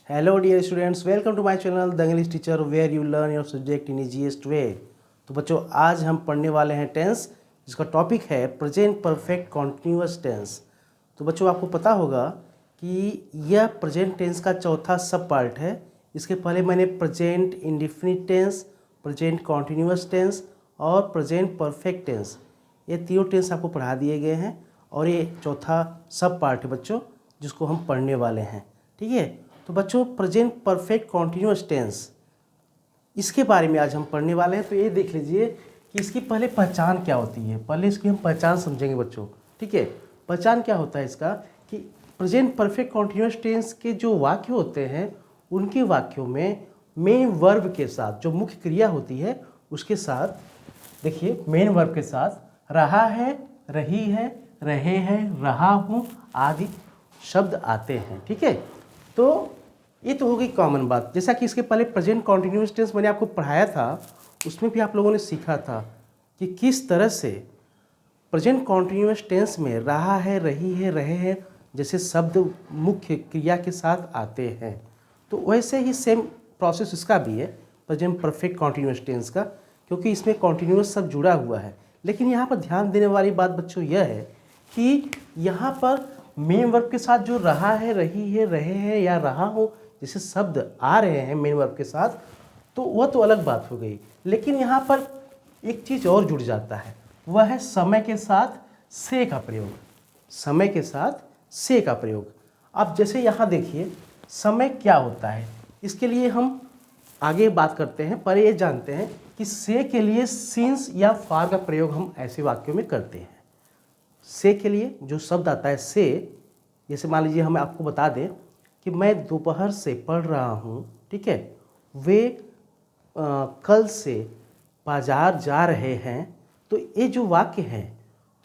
Hello dear students, welcome to my channel the English teacher where you learn your subject in easiest way. तो बच्चों, आज हम पढ़ने वाले हैं टेंस, जिसका टॉपिक है प्रेजेंट परफेक्ट कॉन्टिन्यूअस टेंस। तो बच्चों, आपको पता होगा कि यह प्रेजेंट टेंस का चौथा सब पार्ट है। इसके पहले मैंने present indefinite tense, present continuous tense और प्रेजेंट परफेक्ट टेंस, ये तीनों टेंस आपको पढ़ा दिए गए हैं और ये चौथा सब पार्ट है बच्चों, जिसको हम पढ़ने वाले हैं। ठीक है, तो बच्चों प्रेजेंट परफेक्ट कॉन्टिन्यूअस टेंस, इसके बारे में आज हम पढ़ने वाले हैं। तो ये देख लीजिए कि इसकी पहले पहचान क्या होती है। पहले इसकी हम पहचान समझेंगे बच्चों। ठीक है, पहचान क्या होता है इसका कि प्रेजेंट परफेक्ट कॉन्टिन्यूअस टेंस के जो वाक्य होते हैं, उनके वाक्यों में मेन वर्ब के साथ जो मुख्य क्रिया होती है उसके साथ, देखिए मेन वर्ब के साथ रहा है, रही है, रहे हैं, रहा हूँ आदि शब्द आते हैं। ठीक है, तो ये तो हो गई कॉमन बात। जैसा कि इसके पहले प्रेजेंट कॉन्टिन्यूअस टेंस मैंने आपको पढ़ाया था, उसमें भी आप लोगों ने सीखा था कि किस तरह से प्रेजेंट कॉन्टिन्यूअस टेंस में रहा है, रही है, रहे हैं जैसे शब्द मुख्य क्रिया के साथ आते हैं। तो वैसे ही सेम प्रोसेस इसका भी है प्रेजेंट परफेक्ट कॉन्टिन्यूअस टेंस का, क्योंकि इसमें कॉन्टिन्यूअस सब जुड़ा हुआ है। लेकिन यहाँ पर ध्यान देने वाली बात बच्चों यह है कि यहाँ पर मेन वर्ब के साथ जो रहा है, रही है, रहे हैं या रहा हो जैसे शब्द आ रहे हैं मेन वर्ब के साथ, तो वह तो अलग बात हो गई। लेकिन यहाँ पर एक चीज़ और जुड़ जाता है, वह है समय के साथ से का प्रयोग। समय के साथ से का प्रयोग। अब जैसे यहाँ देखिए समय क्या होता है, इसके लिए हम आगे बात करते हैं। पर ये जानते हैं कि से के लिए सिंस या फार का प्रयोग हम ऐसे वाक्यों में करते हैं। से के लिए जो शब्द आता है से, जैसे मान लीजिए हम आपको बता दें कि मैं दोपहर से पढ़ रहा हूँ, ठीक है, वे कल से बाजार जा रहे हैं। तो ये जो वाक्य है,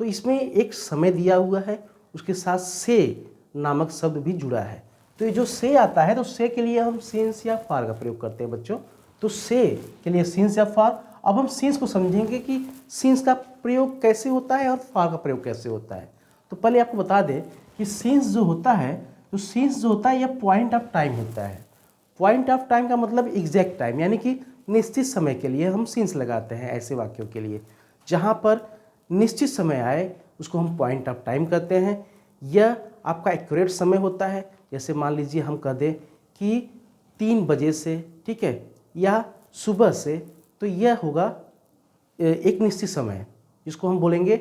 तो इसमें एक समय दिया हुआ है, उसके साथ से नामक शब्द भी जुड़ा है। तो ये जो से आता है, तो से के लिए हम सिंस या फार का प्रयोग करते हैं बच्चों। तो से के लिए सिंस या फार। अब हम सिंस को समझेंगे कि सिंस का प्रयोग कैसे होता है और फार का प्रयोग कैसे होता है। तो पहले आपको बता दें कि सिंस जो होता है, तो सिंस जो होता है यह पॉइंट ऑफ टाइम होता है। पॉइंट ऑफ टाइम का मतलब एग्जैक्ट टाइम, यानी कि निश्चित समय के लिए हम सिंस लगाते हैं ऐसे वाक्यों के लिए। जहाँ पर निश्चित समय आए उसको हम पॉइंट ऑफ टाइम कहते हैं। यह आपका एक्यूरेट समय होता है। जैसे मान लीजिए हम कह दें कि 3 बजे से, ठीक है, या सुबह से, तो यह होगा एक निश्चित समय, जिसको हम बोलेंगे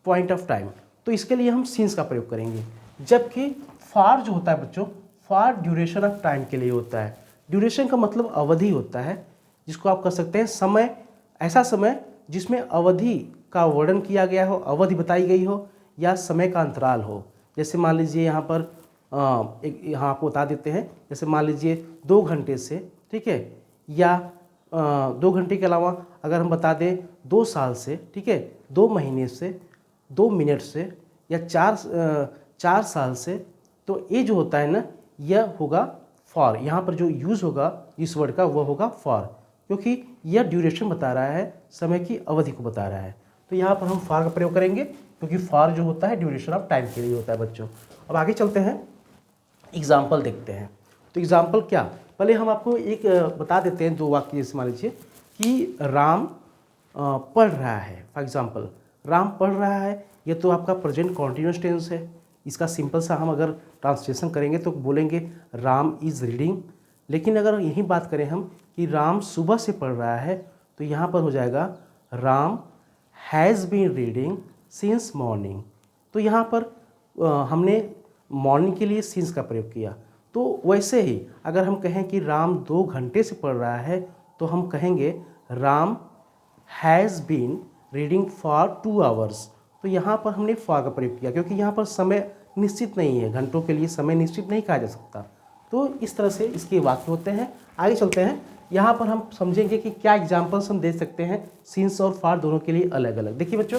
पॉइंट ऑफ टाइम। तो इसके लिए हम सिंस का प्रयोग करेंगे। जबकि फार जो होता है बच्चों, फार ड्यूरेशन ऑफ टाइम के लिए होता है। ड्यूरेशन का मतलब अवधि होता है, जिसको आप कह सकते हैं समय, ऐसा समय जिसमें अवधि का वर्णन किया गया हो, अवधि बताई गई हो या समय का अंतराल हो। जैसे मान लीजिए यहाँ पर यहाँ आपको बता देते हैं, जैसे मान लीजिए 2 घंटे से, ठीक है, या 2 घंटे के अलावा अगर हम बता दें 2 साल से, ठीक है, 2 महीने से, 2 मिनट से, या 4 साल से, तो ये जो होता है ना, यह होगा फॉर। यहाँ पर जो यूज़ होगा इस वर्ड का वह होगा फॉर, क्योंकि यह ड्यूरेशन बता रहा है, समय की अवधि को बता रहा है। तो यहाँ पर हम फॉर का प्रयोग करेंगे, क्योंकि फॉर जो होता है ड्यूरेशन ऑफ टाइम के लिए होता है बच्चों। अब आगे चलते हैं, एग्जाम्पल देखते हैं। तो एग्जाम्पल क्या, पहले हम आपको एक बता देते हैं 2 वाक्य। जैसे मान लीजिए कि राम पढ़ रहा है। फॉर एग्जाम्पल, राम पढ़ रहा है, ये तो आपका प्रेजेंट कॉन्टिन्यूअस टेंस है। इसका सिंपल सा हम अगर ट्रांसलेशन करेंगे तो बोलेंगे राम इज़ रीडिंग। लेकिन अगर यही बात करें हम कि राम सुबह से पढ़ रहा है, तो यहाँ पर हो जाएगा Ram has been reading since morning. तो यहाँ पर हमने मॉर्निंग के लिए सिंस का प्रयोग किया। तो वैसे ही अगर हम कहें कि राम 2 घंटे से पढ़ रहा है, तो हम कहेंगे Ram has been reading for 2 hours. तो यहाँ पर हमने फॉर का प्रयोग किया, क्योंकि यहाँ पर समय निश्चित नहीं है, घंटों के लिए समय निश्चित नहीं कहा जा सकता। तो इस तरह से इसके वाक्य होते हैं। आगे चलते हैं, यहाँ पर हम समझेंगे कि क्या एग्जाम्पल्स हम दे सकते हैं सिंस और फॉर दोनों के लिए अलग अलग। देखिए बच्चों,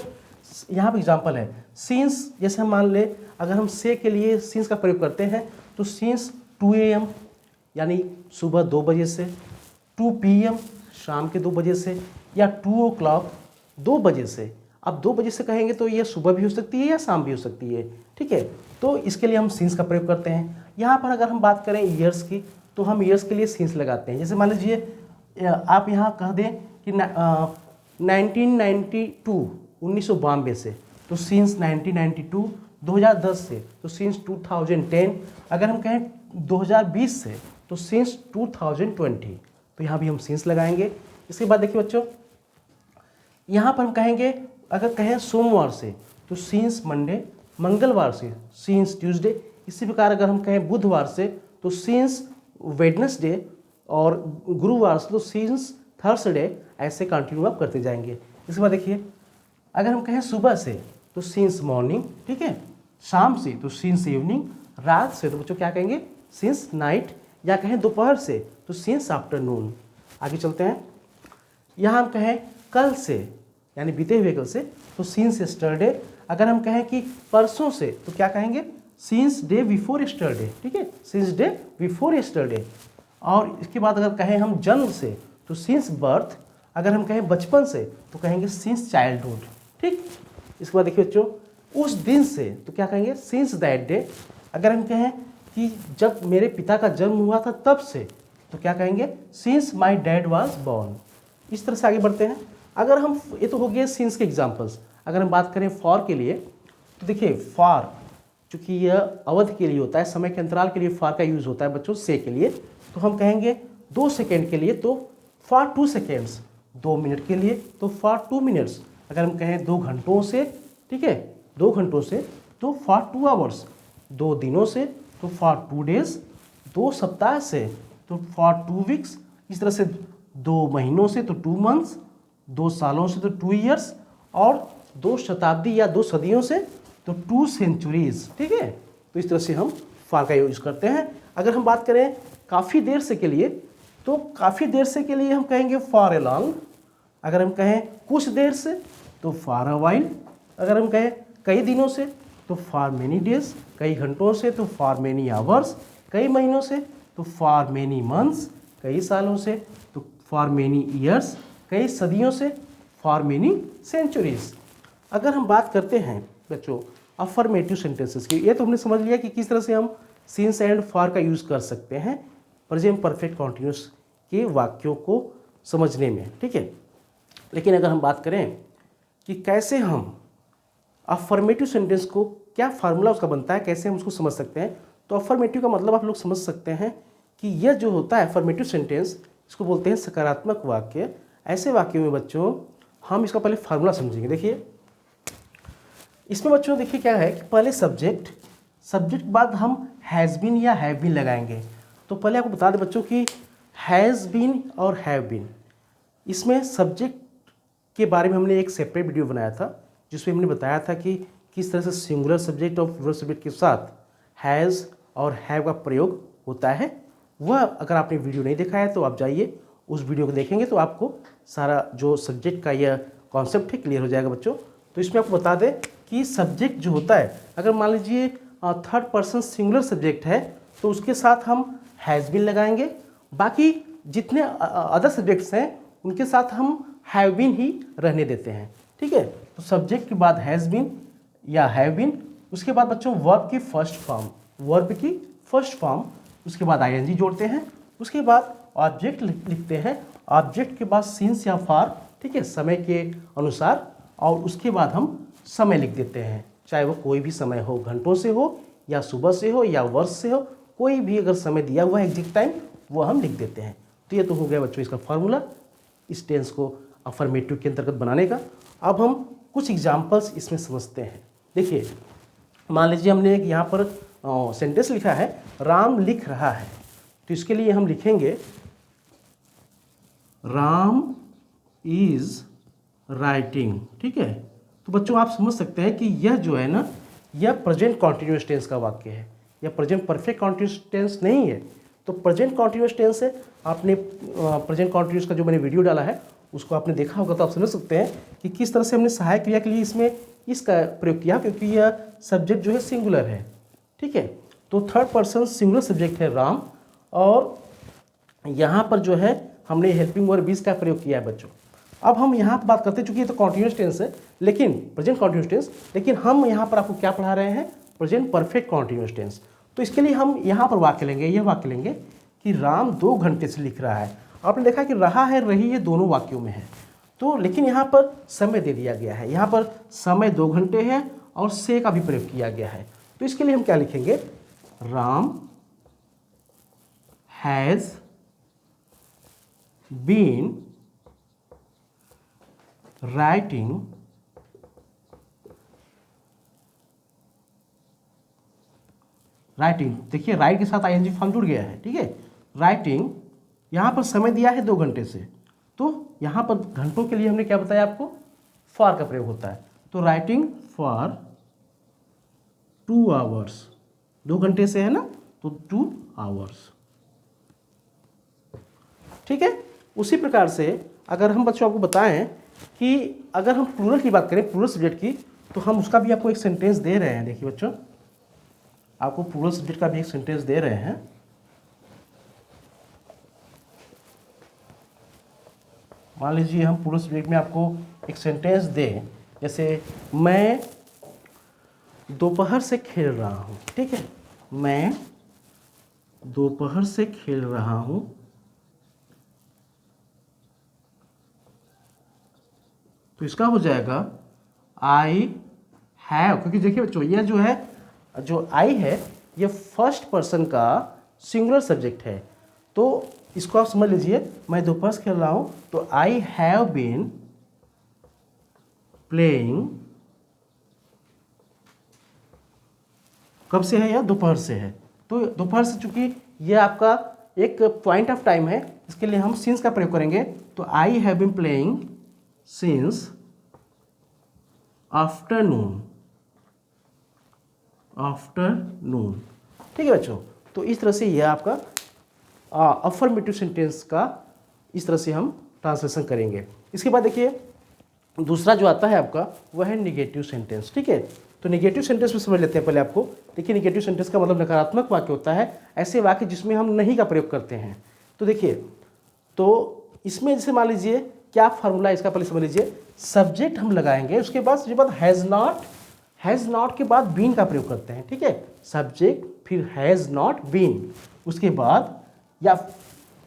यहाँ पर एग्जाम्पल है सिंस। जैसे हम मान लें अगर हम से के लिए सिंस का प्रयोग करते हैं, तो सिंस 2 AM यानी सुबह 2 बजे से, 2 PM शाम के 2 बजे से, या 2 o'clock 2 बजे से। अब 2 बजे से कहेंगे तो ये सुबह भी हो सकती है या शाम भी हो सकती है, ठीक है। तो इसके लिए हम सिंस का प्रयोग करते हैं। यहाँ पर अगर हम बात करें ईयर्स की, तो हम ईयर्स के लिए सीन्स लगाते हैं। जैसे मान लीजिए आप यहाँ कह दें कि 1992 1992 से, तो सीन्स 1992, 2010 से तो सीन्स 2010, अगर हम कहें 2020 से तो सीन्स 2020, तो यहाँ भी हम सीन्स लगाएंगे। इसके बाद देखिए बच्चों, यहाँ पर हम कहेंगे, अगर कहें सोमवार से तो सीन्स मंडे, मंगलवार से सीन्स ट्यूसडे, इसी प्रकार अगर हम कहें बुधवार से तो सीन्स वेडनेसडे, और गुरुवार से तो सीन्स थर्सडे, ऐसे कंटिन्यू आप करते जाएंगे। इसके बाद देखिए, अगर हम कहें सुबह से तो सीन्स मॉर्निंग, ठीक है, शाम से तो सीन्स इवनिंग, रात से तो बच्चों क्या कहेंगे, सीन्स नाइट, या कहें दोपहर से तो सीन्स आफ्टरनून। आगे चलते हैं, यहाँ हम कहें कल से यानी बीते हुए कल से तो सीन्स यस्टरडे, अगर हम कहें कि परसों से तो क्या कहेंगे, सीन्स डे बिफोर यस्टरडे, ठीक है, सीन्स डे बिफोर यस्टरडे। और इसके बाद अगर कहें हम जन्म से तो सीन्स बर्थ, अगर हम कहें बचपन से तो कहेंगे सीन्स चाइल्डहुड, ठीक। इसके बाद देखिए बच्चों, उस दिन से तो क्या कहेंगे, सीन्स दैट डे, अगर हम कहें कि जब मेरे पिता का जन्म हुआ था तब से तो क्या कहेंगे, scenes my dad was born. इस तरह से आगे बढ़ते हैं। अगर हम, ये तो हो गए सीन्स के एग्जाम्पल्स। अगर हम बात करें फॉर के लिए तो देखिए, फॉर चूँकि यह अवधि के लिए होता है, समय के अंतराल के लिए फॉर का यूज़ होता है बच्चों, से के लिए, तो हम कहेंगे 2 सेकेंड के लिए तो फॉर 2 सेकेंड्स, 2 मिनट के लिए तो फॉर 2 मिनट्स, अगर हम कहें 2 घंटों से, ठीक है, 2 घंटों से तो फॉर 2 आवर्स, 2 दिनों से तो फॉर 2 डेज, 2 सप्ताह से तो फॉर 2 वीक्स, इस तरह से 2 महीनों से तो 2 मंथ्स, 2 सालों से तो 2 ईयर्स, और 2 शताब्दी या 2 सदियों से तो 2 सेंचुरीज, ठीक है। तो इस तरह से हम फॉर का यूज करते हैं। अगर हम बात करें काफ़ी देर से के लिए तो काफ़ी देर से के लिए हम कहेंगे फॉर ए लॉन्ग, अगर हम कहें कुछ देर से तो फॉर अ वाइल, अगर हम कहें कई दिनों से तो फॉर मेनी डेज, कई घंटों से तो फॉर मेनी आवर्स, कई महीनों से तो फॉर मेनी मंथ्स, कई सालों से तो फॉर मेनी ईयर्स, कई सदियों से फॉर मेनी सेंचुरीज। अगर हम बात करते हैं बच्चों अफर्मेटिव सेंटेंसेस की, ये तो हमने समझ लिया कि किस तरह से हम सिंस एंड फॉर का यूज़ कर सकते हैं प्रेजेंट परफेक्ट कॉन्टिन्यूस के वाक्यों को समझने में, ठीक है। लेकिन अगर हम बात करें कि कैसे हम अफर्मेटिव सेंटेंस को, क्या फार्मूला उसका बनता है, कैसे हम उसको समझ सकते हैं, तो अफर्मेटिव का मतलब आप लोग समझ सकते हैं कि यह जो होता है अफर्मेटिव सेंटेंस, इसको बोलते हैं सकारात्मक वाक्य। ऐसे वाक्यों में बच्चों हम इसका पहले फार्मूला समझेंगे। देखिए इसमें बच्चों देखिए क्या है कि पहले सब्जेक्ट के बाद हम हैज़ बीन या हैव बीन लगाएंगे। तो पहले आपको बता दें बच्चों कि हैज़ बीन और हैव बीन, इसमें सब्जेक्ट के बारे में हमने एक सेपरेट वीडियो बनाया था जिसमें हमने बताया था कि किस तरह से सिंगुलर सब्जेक्ट और प्लूरल सब्जेक्ट के साथ हैज़ और हैव का प्रयोग होता है। वह अगर आपने वीडियो नहीं देखा है तो आप जाइए उस वीडियो को देखेंगे तो आपको सारा जो सब्जेक्ट का यह कॉन्सेप्ट है क्लियर हो जाएगा बच्चों। तो इसमें आपको बता दें कि सब्जेक्ट जो होता है, अगर मान लीजिए थर्ड पर्सन सिंगुलर सब्जेक्ट है तो उसके साथ हम हैज़ बीन लगाएंगे, बाकी जितने अदर सब्जेक्ट्स हैं उनके साथ हम हैव बीन ही रहने देते हैं, ठीक है। तो सब्जेक्ट के बाद हैज़ बीन या हैव बीन, उसके बाद बच्चों वर्ब की फर्स्ट फॉर्म, उसके बाद आईएनजी जोड़ते हैं, उसके बाद ऑब्जेक्ट लिखते हैं, ऑब्जेक्ट के बाद सिंस या फॉर, ठीक है, समय के अनुसार, और उसके बाद हम समय लिख देते हैं, चाहे वो कोई भी समय हो, घंटों से हो या सुबह से हो या वर्ष से हो, कोई भी अगर समय दिया हुआ है एग्जैक्ट टाइम वो हम लिख देते हैं। तो ये तो हो गया बच्चों इसका फार्मूला इस टेंस को अफर्मेटिव के अंतर्गत बनाने का। अब हम कुछ एग्जाम्पल्स इसमें समझते हैं। देखिए मान लीजिए हमने एक यहाँ पर सेंटेंस लिखा है राम लिख रहा है, तो इसके लिए हम लिखेंगे राम इज राइटिंग, ठीक है। तो बच्चों आप समझ सकते हैं कि यह जो है ना, यह प्रेजेंट कॉन्टिन्यूअस टेंस का वाक्य है, यह प्रेजेंट परफेक्ट कॉन्टिन्यूअस टेंस नहीं है। तो प्रेजेंट कॉन्टिन्यूअस टेंस है, आपने प्रेजेंट कॉन्टिन्यूअस का जो मैंने वीडियो डाला है उसको आपने देखा होगा, तो आप समझ सकते हैं कि किस तरह से हमने सहायक क्रिया के लिए इसमें इसका प्रयोग किया, क्योंकि यह सब्जेक्ट जो है सिंगुलर है, ठीक है। तो थर्ड पर्सन सिंगुलर सब्जेक्ट है राम, और यहाँ पर जो है हमने हेल्पिंग वर्ब इज का प्रयोग किया है बच्चों। अब हम यहाँ पर बात करते हैं, चूंकि ये तो कॉन्टिन्यूअस टेंस है, लेकिन प्रेजेंट कॉन्टिन्यूअस टेंस, लेकिन हम यहाँ पर आपको क्या पढ़ा रहे हैं, प्रेजेंट परफेक्ट कॉन्टिन्यूअस टेंस। तो इसके लिए हम यहाँ पर वाक्य लेंगे, ये वाक्य लेंगे कि राम 2 घंटे से लिख रहा है। आपने देखा कि रहा है, रही है दोनों वाक्यों में है, तो लेकिन यहाँ पर समय दे दिया गया है। यहाँ पर समय 2 घंटे है और से का भी प्रयोग किया गया है। तो इसके लिए हम क्या लिखेंगे, राम हैज़ बीन राइटिंग देखिए राइट के साथ आईएनजी फॉर्म जुड़ गया है, ठीक है। राइटिंग, यहाँ पर समय दिया है 2 घंटे से, तो यहाँ पर घंटों के लिए हमने क्या बताया आपको, फॉर का प्रयोग होता है। तो राइटिंग फॉर 2 आवर्स, 2 घंटे से है ना, तो 2 आवर्स, ठीक है। उसी प्रकार से अगर हम बच्चों आपको बताएं कि अगर हम प्लूरल की बात करें, प्लूरल सब्जेक्ट की, तो हम उसका भी आपको एक सेंटेंस दे रहे हैं। देखिए बच्चों, आपको प्लूरल सब्जेक्ट का भी एक सेंटेंस दे रहे हैं। मान लीजिए हम प्लूरल सब्जेक्ट में आपको एक सेंटेंस दें, जैसे मैं दोपहर से खेल रहा हूँ, ठीक है। मैं दोपहर से खेल रहा हूँ, तो इसका हो जाएगा आई हैव, क्योंकि देखिए बच्चों यह जो है, जो आई है, ये फर्स्ट पर्सन का सिंगुलर सब्जेक्ट है। तो इसको आप समझ लीजिए, मैं दोपहर से खेल रहा हूँ, तो आई हैव बीन प्लेइंग, कब से है, यह दोपहर से है। तो दोपहर से, चूंकि यह आपका एक पॉइंट ऑफ टाइम है, इसके लिए हम सिंस का प्रयोग करेंगे। तो I have been playing since afternoon, ठीक है बच्चों। तो इस तरह से यह आपका अफर्मेटिव सेंटेंस का इस तरह से हम ट्रांसलेशन करेंगे। इसके बाद देखिए दूसरा जो आता है आपका, वह है निगेटिव सेंटेंस, ठीक है। तो निगेटिव सेंटेंस में समझ लेते हैं पहले आपको। देखिए निगेटिव सेंटेंस का मतलब नकारात्मक वाक्य होता है, ऐसे वाक्य जिसमें हम नहीं का प्रयोग करते हैं। तो देखिए, तो इसमें जैसे मान लीजिए क्या फार्मूला इसका, पहले समझ लीजिए। सब्जेक्ट हम लगाएंगे, उसके बाद हैज़ नॉट के बाद बीन का प्रयोग करते हैं, ठीक है। सब्जेक्ट, फिर हैज़ नॉट बीन, उसके बाद, या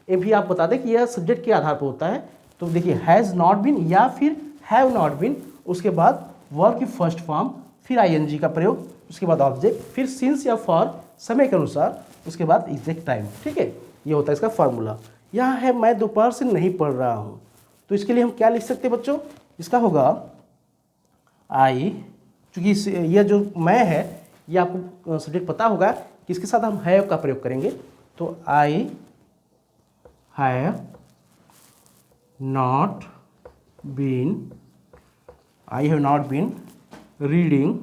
ये भी आप बता दें कि यह सब्जेक्ट के आधार पर होता है। तो देखिए हैज़ नॉट बीन या फिर हैव नॉट बीन, उसके बाद वर्ब की फर्स्ट फॉर्म, फिर आईएनजी का प्रयोग, उसके बाद ऑब्जेक्ट, फिर सिंस या फॉर समय के अनुसार, उसके बाद एग्जैक्ट टाइम, ठीक है। ये होता है इसका फार्मूला। यहाँ है मैं दोपहर से नहीं पढ़ रहा हूँ, तो इसके लिए हम क्या लिख सकते हैं बच्चों, इसका होगा आई, चूँकि यह जो मैं है, ये आपको सब्जेक्ट पता होगा कि इसके साथ हम हैव का प्रयोग करेंगे। तो I have not been reading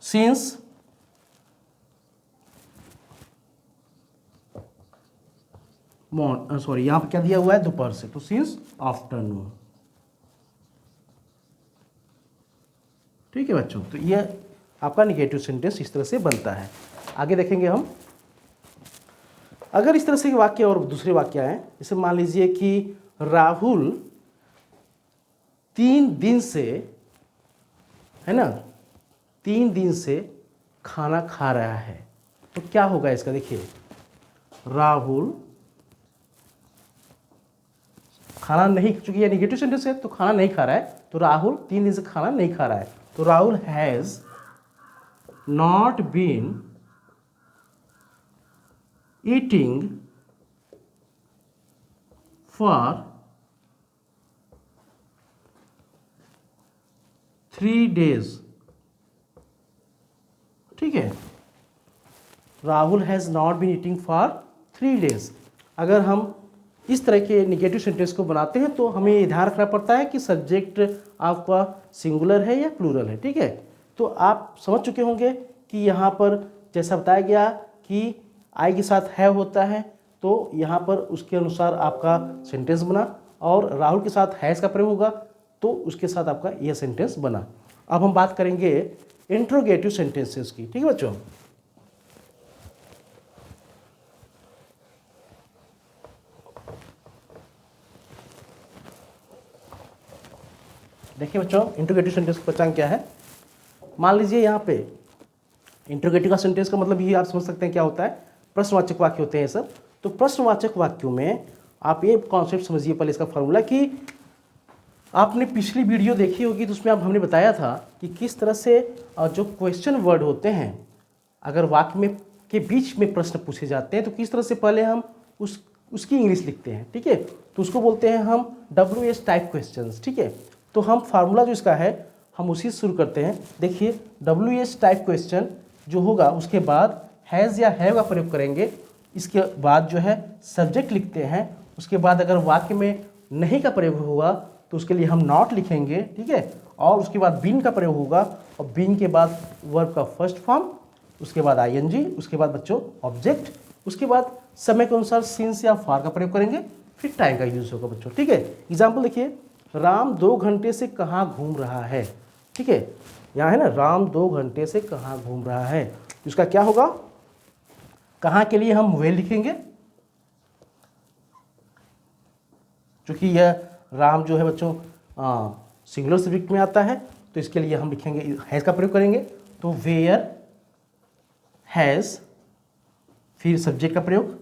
since sorry, यहाँ पर क्या दिया हुआ है, दोपहर से, तो सिंस आफ्टरनून, ठीक है बच्चों। तो ये आपका निगेटिव सेंटेंस इस तरह से बनता है। आगे देखेंगे हम, अगर इस तरह से वाक्य और दूसरे वाक्य आए, जैसे मान लीजिए कि राहुल 3 दिन से, है ना, 3 दिन से खाना खा रहा है, तो क्या होगा इसका, देखिए राहुल खाना नहीं, चूंकि ये निगेटिव सेंटेंस है तो खाना नहीं खा रहा है, तो राहुल 3 दिन से खाना नहीं खा रहा है। तो Rahul has not been eating for 3 days, ठीक है। Rahul has not been eating for 3 days। अगर हम इस तरह के निगेटिव सेंटेंस को बनाते हैं तो हमें ये ध्यान रखना पड़ता है कि सब्जेक्ट आपका सिंगुलर है या प्लूरल है, ठीक है। तो आप समझ चुके होंगे कि यहाँ पर जैसा बताया गया कि आई के साथ है होता है, तो यहाँ पर उसके अनुसार आपका सेंटेंस बना, और राहुल के साथ हैज़ का प्रयोग होगा, तो उसके साथ आपका यह सेंटेंस बना। अब हम बात करेंगे इंट्रोगेटिव सेंटेंसेस की, ठीक है बच्चों। देखिए बच्चों, इंट्रोगेटिव सेंटेंस की पहचान क्या है। मान लीजिए यहाँ पे इंट्रोगेटिव का सेंटेंस का मतलब ये आप समझ सकते हैं क्या होता है, प्रश्नवाचक वाक्य होते हैं सब। तो प्रश्नवाचक वाक्यों में आप ये कॉन्सेप्ट समझिए पहले इसका फॉर्मूला, कि आपने पिछली वीडियो देखी होगी तो उसमें हमने बताया था कि किस तरह से जो क्वेश्चन वर्ड होते हैं, अगर वाक्य में के बीच में प्रश्न पूछे जाते हैं तो किस तरह से पहले हम उसकी इंग्लिश लिखते हैं, ठीक है। तो उसको बोलते हैं हम WH टाइप क्वेश्चंस, ठीक है। तो हम फार्मूला जो इसका है हम उसी से शुरू करते हैं। देखिए WH टाइप क्वेश्चन जो होगा उसके बाद हैज़ या हैव का प्रयोग करेंगे, इसके बाद जो है सब्जेक्ट लिखते हैं, उसके बाद अगर वाक्य में नहीं का प्रयोग होगा तो उसके लिए हम नॉट लिखेंगे, ठीक है। और उसके बाद बीन का प्रयोग होगा और बीन के बाद वर्ब का फर्स्ट फॉर्म, उसके बाद ING, उसके बाद बच्चों ऑब्जेक्ट, उसके बाद समय के अनुसार सिंस या फार का प्रयोग करेंगे, फिर टाइम का यूज होगा बच्चों, ठीक है। एग्जाम्पल देखिए, राम 2 घंटे से कहाँ घूम रहा है, ठीक है। यहाँ है ना, राम 2 घंटे से कहाँ घूम रहा है, इसका क्या होगा, कहाँ के लिए हम वे लिखेंगे, क्योंकि यह राम जो है बच्चों सिंगुलर सब्जेक्ट में आता है, तो इसके लिए हम लिखेंगे हैज़ का प्रयोग करेंगे। तो वेयर हैज़, फिर सब्जेक्ट का प्रयोग,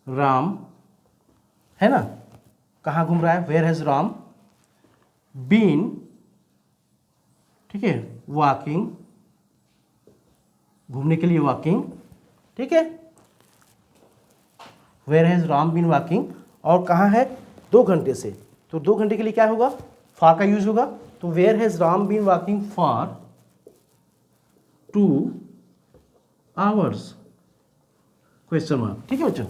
राम है ना, कहाँ घूम रहा है, वेयर हैज़ राम बीन, ठीक है, वॉकिंग, घूमने के लिए वॉकिंग, ठीक है, where has Ram been walking, और कहाँ है 2 घंटे से, तो 2 घंटे के लिए क्या होगा, फॉर का यूज होगा। तो where has Ram been walking for 2 hours, question mark, ठीक है बच्चों।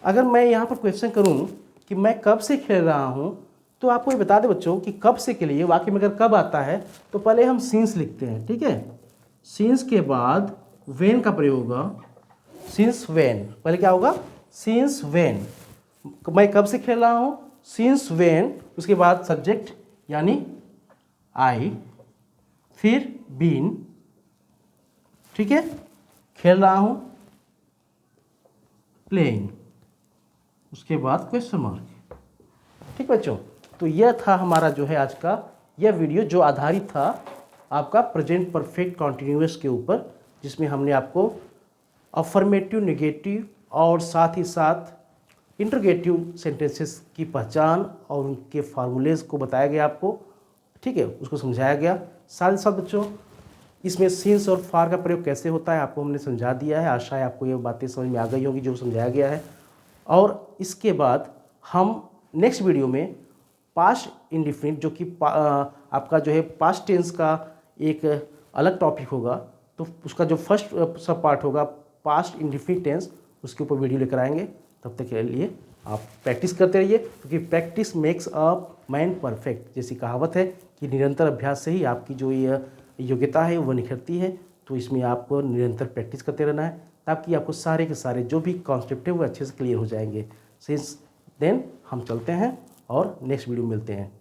अगर मैं यहाँ पर क्वेश्चन करूँ कि मैं कब से खेल रहा हूँ, तो आपको ये बता दें बच्चों कि कब से के लिए वाक्य में अगर कब आता है तो पहले हम सिंस लिखते हैं, ठीक है। सिंस के बाद वेन का प्रयोग होगा, सिंस वेन, पहले क्या होगा, सिंस वेन, मैं कब से खेल रहा हूँ, सिंस वेन, उसके बाद सब्जेक्ट यानी आई, फिर बीन, ठीक है, खेल रहा हूँ, प्लेइंग, उसके बाद क्वेश्चन मार्क, ठीक बच्चों। तो यह था हमारा जो है आज का यह वीडियो, जो आधारित था आपका प्रेजेंट परफेक्ट कॉन्टिन्यूअस के ऊपर, जिसमें हमने आपको अफर्मेटिव, नेगेटिव और साथ ही साथ इंटरोगेटिव सेंटेंसेस की पहचान और उनके फार्मूलेज को बताया गया आपको, ठीक है, उसको समझाया गया। साथ ही साथ बच्चों इसमें सिंस और फार का प्रयोग कैसे होता है आपको हमने समझा दिया है। आशा है आपको ये बातें समझ में आ गई होंगी जो समझाया गया है। और इसके बाद हम नेक्स्ट वीडियो में पास्ट इंडिफिनिट, जो कि आपका जो है पास्ट टेंस का एक अलग टॉपिक होगा, तो उसका जो फर्स्ट सब पार्ट होगा पास्ट इंडिफिनिट टेंस, उसके ऊपर वीडियो लेकर आएंगे। तब तक के लिए आप प्रैक्टिस करते रहिए, क्योंकि practice makes a man perfect जैसी कहावत है कि निरंतर अभ्यास से ही आपकी जो ये योग्यता है वो निखरती है। तो इसमें आपको निरंतर प्रैक्टिस करते रहना है, ताकि आपको सारे के सारे जो भी कॉन्सेप्ट है वो अच्छे से क्लियर हो जाएंगे। सिंस देन हम चलते हैं और नेक्स्ट वीडियो में मिलते हैं।